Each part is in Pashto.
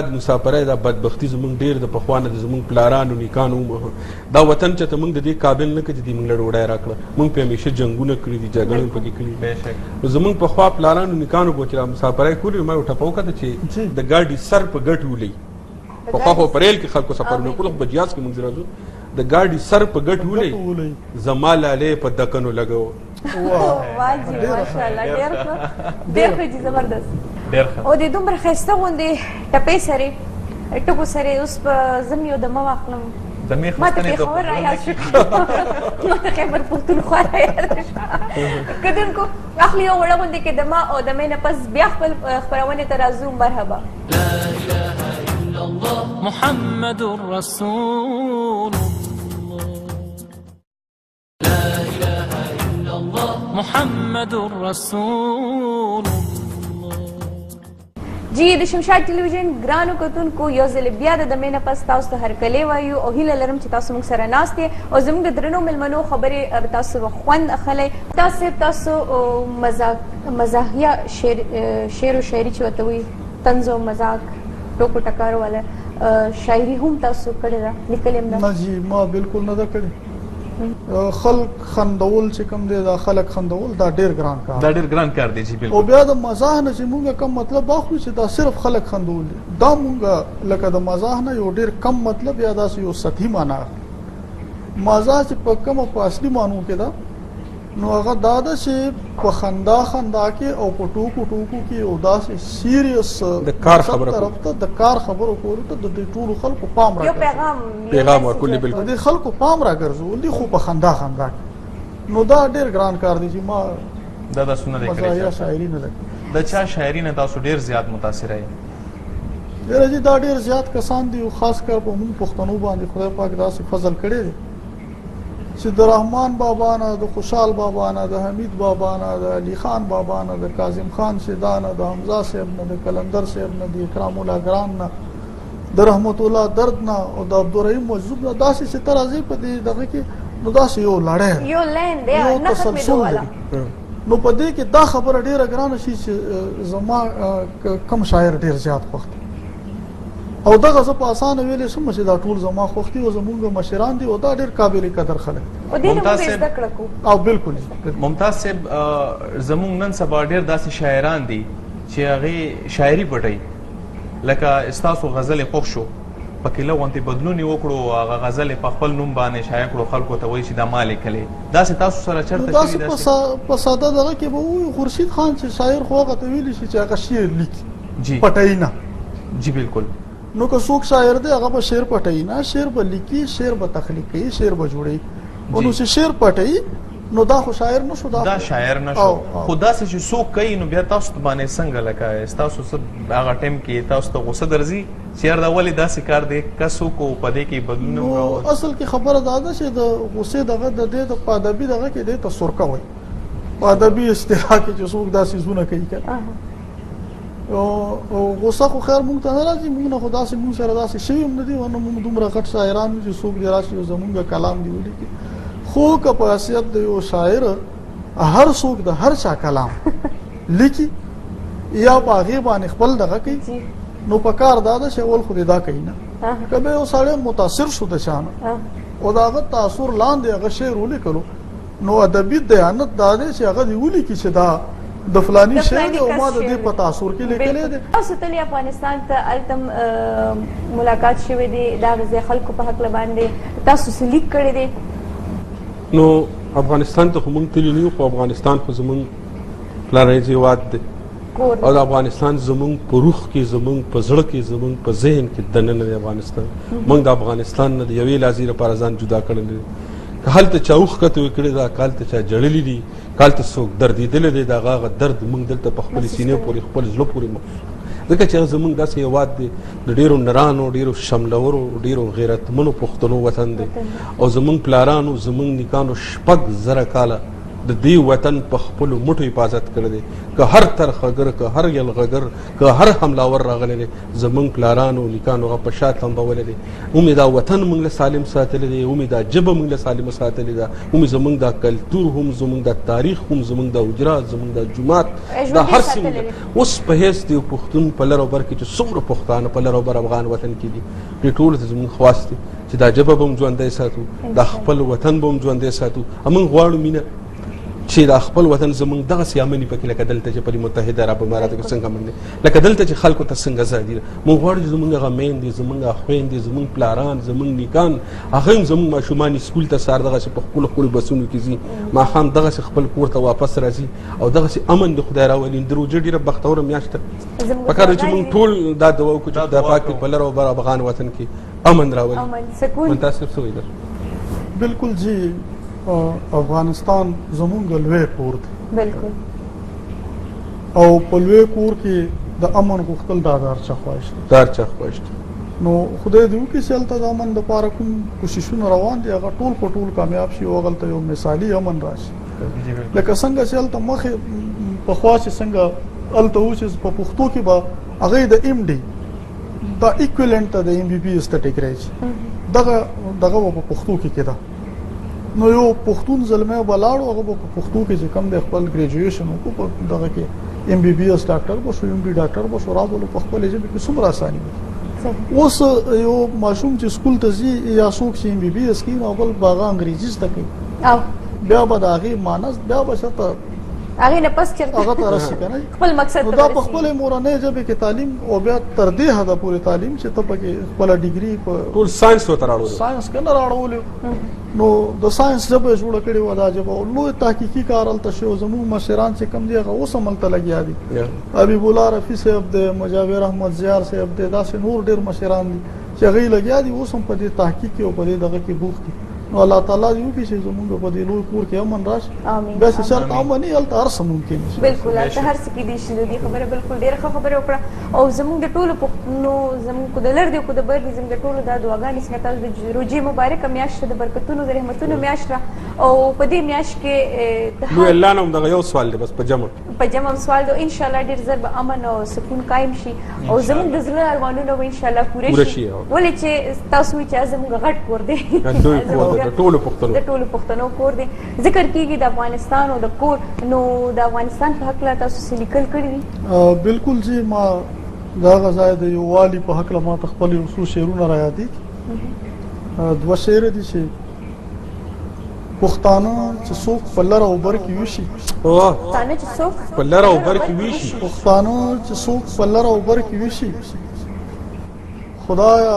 د مسافرۍ دا بدبختي زمونږ ډېر د پخوا نه د زمونږ پلارانو نیکانو دا وطن چې ته موږ د دې قابل نه کړه چې دوی موږ له ډوډۍ راکړه. موږ پې همیشه جنګونه کړي دي، جګړې پکې کړي دي. نو زمونږ پخوا پلارانو نیکانو به چې دا مسافرۍ کولې، ما یو ټپه وکړه چې د ګاډي سر په ګټ ولي. پخوا خو په ریل کې خلکو سفرونه کول، خو په جهاز کې موږ راځو د ګاډي سر په ګټ ولي زما لالې په دکنو لګو. واجب ماشاءالله ډېر ښه دي، زبردست. او د دومره ښایسته غوندې ټپې سرې ټکو سرې اوس په زم یو دمه واخلم، ما ته پېښور رایاد شو، ما ته خیبر پښتونخوا رایاد شو. کتونکو اخلي یو وړه غوندې کې دمه او دمې نه پس بیا خپل خپرونې ته راځو. مرحبا. لا اله الا الله محمد رسول محمد رسول جی د شمشاد ټلویزیون ګرانو کتونکو یو ځل بیا د دمې نه پس تاسو ته هرکلی وایو او هیله لرم چې تاسو موږ سره ناست یې او زموږ د درنو مېلمنو خبرې تاسو به خوند اخلی. تاسو مزاحیه شعر و شاعري چې ورته وایي، طنز او مذاق ټوکو ټکارو والا شاعري هم تاسو کړې ده، لیکلې هم ده؟ نه جی ما بالکل نه ده کړې. خلق خندول چې کوم دی دا خلق خندول دا ډیر ګران کار، دا ډیر ګران کار دی. جی بالکل. او بیا د مزاح نه چې موږ کم مطلب واخلو چې دا صرف خلق خندول دي، دا موږ لکه د مزاح نه یو ډیر کم مطلب یا داسې یو سطحي معنا. مزاح چې په کومه په اصلي معنو کې ده نو هغه دا ده چې په خندا کې او په ټوکو کې او داسې سیریس د کار خبرو طرف ته د کار خبرو کولو ته د ټولو خلکو پام راګرځي، یو پیغام ورکول. بالکل د خلکو پام راګرځول دي، خو په خندا نو دا ډیر ګران کار دی چې ما دا سونه لیکل مزاحیه شاعري نه ده. د چا شاعري نه تاسو ډیر زیات متاثر یې؟ ډیر جی دا ډیر زیات کسان دي او خاص کر په موږ پښتنو باندې خدای پاک داسې فضل کړی دی چې د رحمان بابا نه، د خوشحال بابا نه، د حمید بابا نه، د علي خان بابا نه، د کاظم خان شیدا نه، د حمزه صاحب نه، د کلندر صاحب نه، د اکرام الله ګران نه، د رحمت الله درد نه او د عبدالرحیم مجذوب نه، داسې چې ته راځې په دې دغه کې نو داسې یو لړۍ یو لین دی نه ختمېدو والا. نو په دې کې دا خبره ډیره ګرانه شي چې زما کم شاعر ډیر زیات خوښ دی او دغه زه په اسانه ویلې شم چې دا ټول زما خوښ دي او زمونږ مشران دي او دا ډیر قابل قدر خلک او دې نه موږ زده کړه کوو. او بالکل ممتاز صاحب زمونږ نن سبا ډیر داسې شاعران دي چې هغې شاعري پټوي، لکه ستاسو غزل خوښ شو پکې لږ بدلون یې وکړو، هغه غزل په خپل نوم باندې شایع کړو، خلکو ته وایي چې دا ما لیکلې. داسې تاسو سره چېرته شوي؟ داسې په ساده دغه کې به ووایو خورشید خان چې شاعر خو هغه ته ویلی شي چې هغه شعر لیکي پټوي نه. جی بالکل. نو که څوک شاعر دی هغه به شعر پټوي نه، شعر به لیکي، شعر به تخلیق کوي، شعر به جوړوي. نو چې شعر پټوي نو دا خو شاعر نشو، دا شاعر نشو. خو داسې چې څوک کوي نو بیا تاسو باندې څنګه لکه ستاسو هغه ټایم کې تاسو ته غوسه درځي چې یار دا ولې داسې کار دی که څوک په دې کې بدلون راوړي؟ اصل کې خبره دا ده چې د غوسې دغه د دې د په ادبي دغه کې دې ته سرکه وایي، په ادبي اصطلاح کې چې څوک داسې څیزونه کوي او غوسه خو خیر مونږ ته نه راځي، مونږ نه خو داسې مونږ سره داسې شوي هم نه دي ورنه مونږ دومره غټ شاعران یو چې څوک دې راشي او زمونږ کلام دې ولیکي. خو که په حیثیت د یو شاعر هر څوک د هر چا کلام لیکي یا په هغې باندې خپل دغه کوي نو په کار دا ده چې اول خو دې دا کوي نه. که به یو سړی متاثر شو د چا نه او د هغه تاثر لاندې هغه شعر ولیکلو نو ادبي دیانت دا دی چې هغه دې ولیکي چې دا د فلاني شعر دی او ما د دې په تاثر کې لیکلی دی. تاسو تللی افغانستان ته هلته ملاقات شوی دی د هغې خلکو په هکله باندې تاسو څه لیک کړی دی؟ نو افغانستان ته خو موږ تللی نه یو، خو افغانستان خو زموږ پلرنی هېواد دی او د افغانستان زموږ په روح کې، زموږ په زړه کې، زموږ په ذهن کې دننه دی افغانستان. موږ د افغانستان نه د یوې لحظې لپاره ځان جدا کړلی دی. که هلته چا اوښکته ویې کړې ده، که هلته چا جړلي دي، که هلته څوک دردېدلی دی، د هغه درد موږ دلته په خپلې سینې پورې خپل زړه پورې محسوس، ځکه چې زموږ داسې هېواد دی د ډېرو نرانو، ډېرو شملورو، ډېرو غیرتمنو پښتنو وطن دی او زموږ پلارانو، زموږ نیکانو 6,000 کاله د دې وطن په خپلو مټو حفاظت کړی دی. که هر ترخګر، که هر یلغګر، که هر حملاور راغلی دی، زمونږ پلارانو نیکانو هغه په شا تمبولی دی. ومې دا وطن موږ له سالم ساتلی دی، ومې دا ژبه موږ له سالمه ساتلې ده، ومې زمونږ دا کلتور هم، زمونږ دا تاریخ هم، زمونږ دا حجرات، زمونږ دا جومات، دا هر څه اوس په حیث د یو پښتون په لر او بر کې چې څومره پښتانه په لر او بر افغان وطن کې دي، دې ټولو ته زمونږ خواست دی چې دا ژبه به هم ژوندی ساتو، دا خپل وطن به هم ژوندی ساتو. موږ غواړو مینه چې دا خپل وطن زمونږ دغسې امني پکې لکه دلته چې په متحده عرب اماراتو کې څنګه امن دی، لکه دلته چې خلکو ته څنګه ازادي ده. موږ غواړو چې زمونږ هغه میندې، زمونږ خویندې، زمونږ پلاران، زمونږ نیکان، هغه هم زمونږ ماشومان سکول ته سهار دغسې په خپلو خپلو بسونو کې ځي، ماښام دغسې خپل کور ته واپس راځي او دغسې امن د خدای راولي. د روژه ډېره بختوره میاشت ده، پکار ده چې موږ ټول دا دعا وکړو چې خدای پاک دې په لر او بر افغان وطن کې امن راولي. منتظر څه وایي در؟ بالکل جی، افغانستان زمونږ لوی کور دی بالکل، او په لوی کور کې د امن غوښتل دا د هر چا خواهش دی. د هر چا خواهش دی. نو خدای دې وکړي چې هلته د امن دپاره کوم کوششونه روان دي هغه ټول په ټول کامیاب شي او هلته یو مثالي امن راشي. لکه څنګه چې هلته مخکې پخوا چې څنګه هلته و چې په پښتو کې به هغوی د ایم ډي دا ایکویلنټ ته د ایم بي بي ایس ته ټیکری شي، دغه به په پښتو کې کېده. نو یو پښتون زلمی به لاړو، هغه به په پښتو کې چې کوم دی خپل ګریجویشن وکړو، په دغه کې ایم بي بي ایس ډاکټر به شو، ایم ډي ډاکټر به شو، راغلو په خپلې ژبې کې څومره اساني وي. اوس یو ماشوم چې سکول ته ځي یا څوک چې ایم بي بي ایس کوي، نو بل به هغه انګریزي زده کوي، بیا به د هغې مانس بیا به شته هغې نه پس چېرته هغه ته رسي که نه خپل مقصد نو دا په خپلې مورنۍ ژبې کې تعلیم او بیا تر دې حده پورې تعلیم چې ته پکې خپله ډیګري په ټول ساینس ورته راوړو، ساینس که نه راوړولې، نو د ساینس ژبه یې جوړه کړې وه دا ژبه، او لوی تحقیقي کار هلته شوی. زموږ مشران چې کوم دي هغه اوس هم هلته لګیا دي، حبیب الله رفیع صاحب دی، مجاور احمد زیار صاحب دی، داسې نور ډېر مشران دي چې هغوی لګیا دي، اوس هم په دې تحقیق کې او په دې دغه کې بوخت دي. نو الله تعالی دې وکړي چې زمونږ په دې لوی کور کې امن راشي. بیا چې شرط امن وي هلته هر څه ممکن شي. بالکل هلته هر څه کېدای شي. د دې خبره بالکل ډېره ښه خبره وکړه، او زموږ د ټولو پښتنو، زموږ کو د لر دی کو د بر دی، زموږ د ټولو دا دعاګانې څنګه تاسو د روژې مبارکه میاشت د برکتونو د رحمتونو میاشت ده، او په دې میاشت کې لوی الله نه هم دغه یو سوال دی بس په جمع سوال دی، انشاءالله ډېر ژر به امن او سکون قایم شي او زموږ د زړه ارمانونه به انشاءالله پوره شي. ولې چې تاسو وایئ چې زموږ غټ کور دی، د ټولو پښتنو کور دی، ذکر کېږي د افغانستان او د کور. نو د افغانستان په هکله تاسو څه لیکل کړي دي؟ بالکل جی، ما د هغه ځای د یووالي په هکله ما ته خپل یو څو شعرونه را یادېږي. 2 شعر دي چې پښتانه چې څوک په لر او بر کې وشي، پښتانه چې څوک په لر او بر کې وشي، پښتانه چې څوک په لر او بر کې وشي، خدایا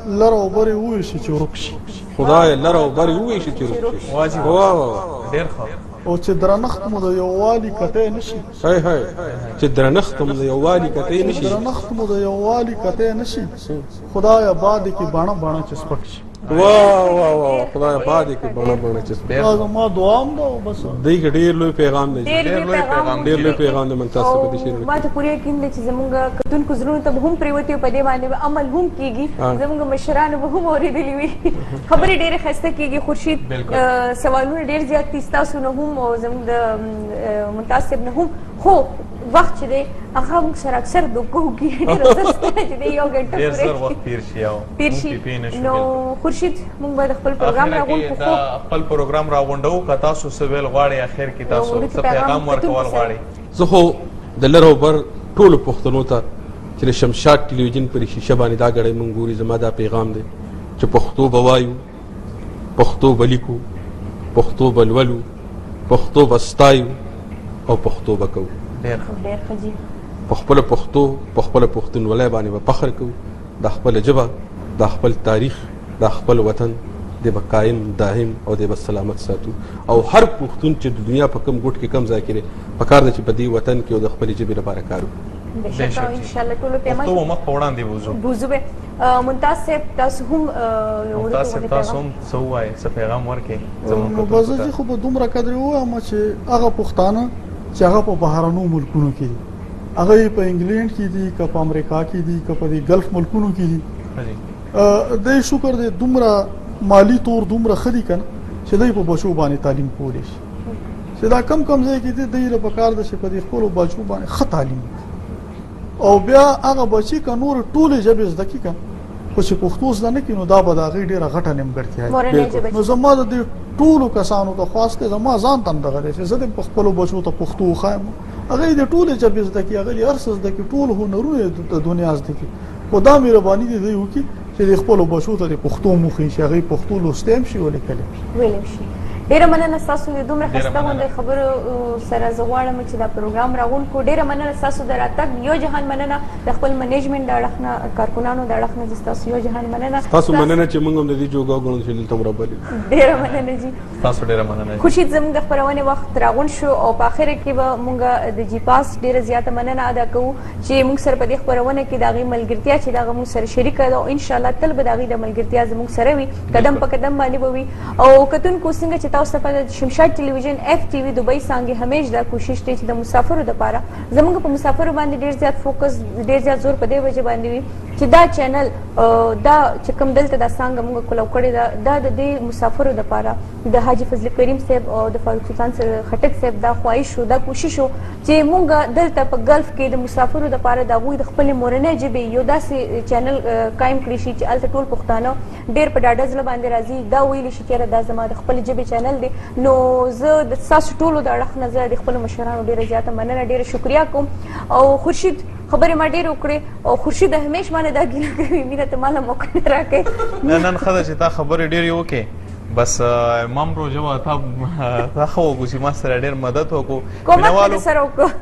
لر او بر یې وویشي چې ورک شي، خدای لر او بر وویشي چې ورک شي. واجب ډېر ښه. او چې درنښت مو د یووالي کتی نشي، چې درنښت مو د یووالي کتی نشي، درنښت مو د یووالي کتی نشي، خدایا باد کې باڼه باڼه چې سپک شي. واه خدای پاک دې کې بڼه چې دا ما دعا هم ده بس دې کې ډېر لوی پیغام دی، ډېر لوی پیغام دی منتاسب په دې شعر ما ته پوره یقین دی چې زمونږ کتونکو زړونو ته به هم پرېوتي په دې باندې به عمل هم کېږي، زمونږ مشرانو به هم اورېدلي وي، خبرې ډېرې ښایسته کېږي. خورشید سوالونه ډېر زیات دي ستاسو نه هم او زمونږ د منتاسب نه هم، خو وخت چې دی هغه موږ سره اکثر دوکه وکړي، ډېره زر ستنه چې دی 1 غنټه ډېر زر وخت تېر شي. نو خورشید موږ به د خپل پروګرام راغونډو، خپل پروګرام راغونډو که تاسو څه ویل غواړئ اخر کې تاسو څه پیغام ورکول غواړئ. زه خو د لر او بر ټولو پښتنو ته چې د شمشاد ټلویزیون پر شیشه باندې دا ګړی موږ ګوري، زما دا پیغام دی چې پښتو به وایو، پښتو به لیکو، پښتو به لولو، پښتو به ستایو او پښتو به کوو. ډېر ښه جي. په خپله پښتو په خپله پښتونولۍ باندې به فخر کوو، دا خپله ژبه، دا خپل تاریخ، دا خپل وطن دی به قایم دایم او دی به سلامت ساتو. او هر پښتون چې د دنیا په کوم ګوټ کې کم ځای کې دی پکار ده چې په دې وطن کې او د خپلې ژبې لپاره کار وکړو. بېشکه انشاءالله ټولو پیغام پښتو مخ په وړاندې بوځو به. ممتاز صاحب تاسو هم څه ووایئ، څه پیغام ورکړئ زموږ نو بس زه خو به دومره قدر ووایم چې هغه پښتانه چې هغه په بهرنو ملکونو کې دي، هغه یې په انګلینډ کې دي که په امریکا کې دي که په دې ګلف ملکونو کې دي، دی شکر دی دومره مالی طور دومره ښه دي که نه چې دی په بچو باندې تعلیم کولی شي. چې دا کم ځای کې د دې په کار د چې په دې خپل بچو باندې ښه تعلیم او بیا هغه بچی که نور ټولې ژبې زده کړي خو چې پښتو زده نه کړي نو دا به د هغې ډېره غټه نیمګړتیا نو زما د دې ټولو کسانو ته خواست دی زما ځان ته هم دغه دی چې زه دې په خپلو بچو ته پښتو وښایم هغې د ټولې ژبې زده کړي هغه دې هر څه زده کړي ټول هنرونه د دنیا زده کړي خو دا مهرباني دې دوی وکړي چې د خپلو بچو ته د پښتو هم وښیي چې هغې پښتو لوستی هم شي ولیکلی شي ډیره مننه تاسو د دومره خسته غونډې خبرو سره زه غواړم چې دا پروګرام راغونکو ډیره مننه تاسو د راتګ یو جهان مننه د خپل منیجمنت د اړخ نه کارکونانو د اړخ نه تاسو یو جهان مننه تاسو مننه چې موږ هم د دې جوګا غوڼو چې دلته مرابلې ډیره مننه جی تاسو ډیره مننه خورشید زموږ د خپرونې وخت راغون شو او په اخر کې به موږ د جی پاس ډیره زیاته مننه ادا کوو چې موږ سره په دې خپرونه کې د هغې ملګرتیا چې د هغه موږ سره شریکه ده او انشاءالله تل به د هغې د ملګرتیا زموږ سره وي قدم په قدم باندې به وي او کتونکو څنګه چې تاسو ته شمشاد ټلویزیون اف ټي وي دوبۍ څانګې همیش دا کوشش دی چې د مسافرو دپاره زموږ په مسافرو باندې ډېر زیات فوکس ډېر زیات زور په دې وجه باندې وي چې دا چینل دا چې کوم دلته دا څانګه موږ کولو کړې ده دا د دې مسافرو دپاره د حاجي فضل کریم صاحب او د فاروق سلطان خټک صاحب دا خواهش و دا کوشش و چې موږ دلته په ګلف کې د مسافرو دپاره د هغوی د خپلې مورنۍ ژبې یو داسې چینل قایم کړی شي چې هلته ټول پښتانه ډېر په ډاډه زړه باندې راځي دا ویلی شي چې دا زما د خپلې ژبې چینل دی نو زه د ستاسو ټولو د اړخ نه زه د خپلو مشرانو ډېره زیاته مننه ډېره شکریا کوم او خورشید خبرې ما ډېرې وکړې او خورشید همیش مانه دا ګیله کوي مینه ته ماله موقع نه راکوې نن ښه ده چې تا خبرې ډېرې وکړې بس امام روژه وه تا ښه وکړو چې ما سره ډېر مدد وکړو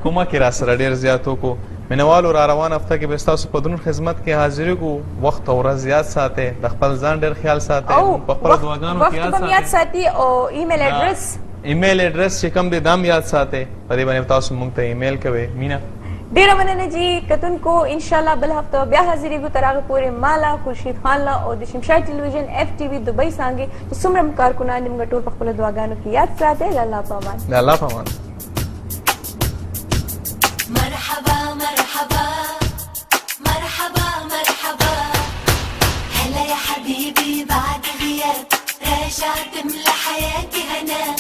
کومک یې را سره ډېر زیات وکړو مینوالو را روان هفته کې به ستاسو په دروند خدمت کې حاضري کوو وخت او ورځ یاد ساتئ د خپل ځان ډېر خیال ساتئ په خپلو دعاګانو کې یاد ساتئ او ایمیل ایډرس چې کوم دی دا هم یاد ساتئ په دې باندې تاسو موږ ته ایمیل کوئ مینه ډیره مننه جی کتونکو انشاءالله بل هفته بیا حاضرېږو تر هغه پورې ماله خورشید خان له او د شمشاد ټلویزیون اف ټي وي دوبۍ څانګې چې څومره کارکنان دي موږ ټول په خپلو دعاګانو کې یاد ساتئ د الله په امان د الله په امان مرحبا مرحبا مرحبا مرحبا هلا يا حبيبي بعد غياب راجع تملى حياتي هنا